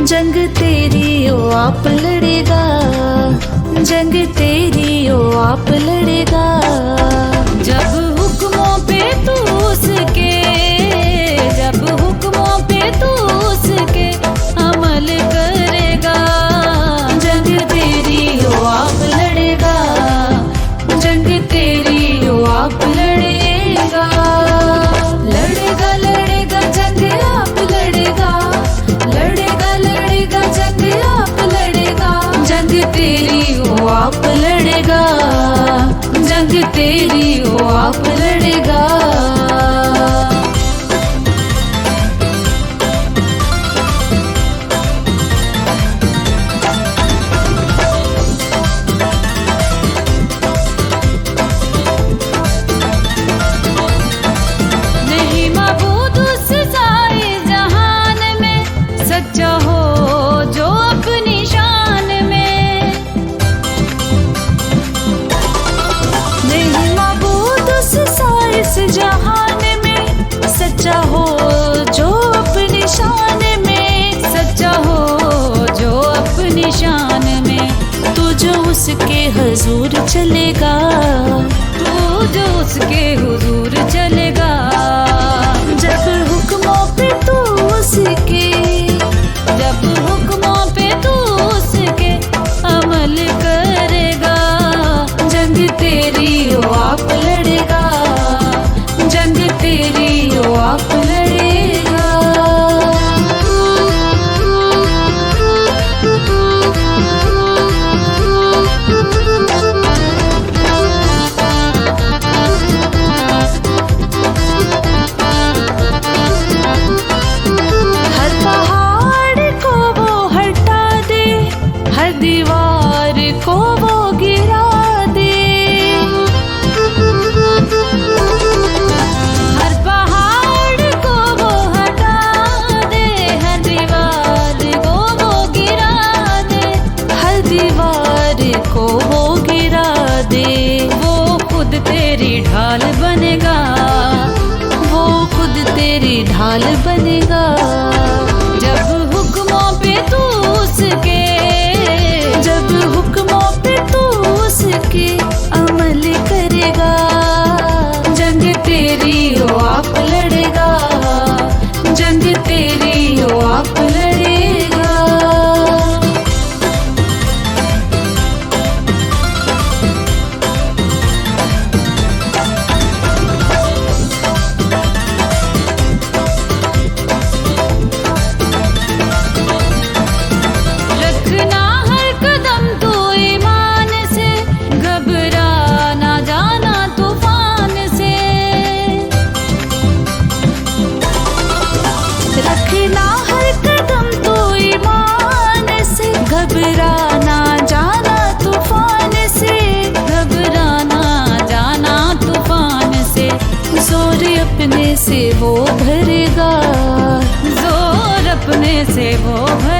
जंग तेरी ओ आप लड़ेगा, जंग तेरी ओ आप लड़ेगा। जब हुक्मों पे तू उसके, जब हुक्मों पे तू उसके अमल करेगा, जंग तेरी ओ आप लड़ेगा, जंग तेरी ओ आप लड़ेगा। लड़ेगा लड़ेगा जंग आप लड़ेगा, लड़ेगा लड़ेगा जंग आप लड़ेगा। जंग तेरी ओ आप लड़ेगा, जंग तेरी ओ आप लड़ेगा। नहीं मबूद उस सारे जहान में, सच्चा हो जो अपनी शान में। नहीं मबूद उस सारे जहान में, सच्चा हो जो अपनी शान में, सच्चा हो जो अपनी शान में। तू जो उसके हुजूर चलेगा, तू जो उसके हुजूर चलेगा। जब हुक्मों पे तू उसके, जब हुक्मों पे तू उसके अमल करेगा, जंग तेरी ओ आप लड़ेगा, जंग तेरी ओ आप लड़ेगा। हर पहाड़ को वो हटा दे, हर दीवार को वो गिरा दे। हर पहाड़ को वो हटा दे, हर दीवार को वो गिरा दे, हर दीवार को वो गिरा दे। वो खुद तेरी ढाल बनेगा, वो खुद तेरी ढाल बनेगा। जब हुक्मों पे तू उसके, जब हुक्मों पे तू उसके अमल करेगा, जंग तेरी ओ आप लड़ेगा, जंग तेरी ओ आप लड़ेगा। रखना हर कदम तू ईमान से, घबरा ना जाना तूफान से। रखना हर कदम तू ईमान से, घबरा ना जाना तूफान से, घबरा ना जाना तूफान से। जोर अपने से वो भरेगा, जोर अपने से वो भरेगा।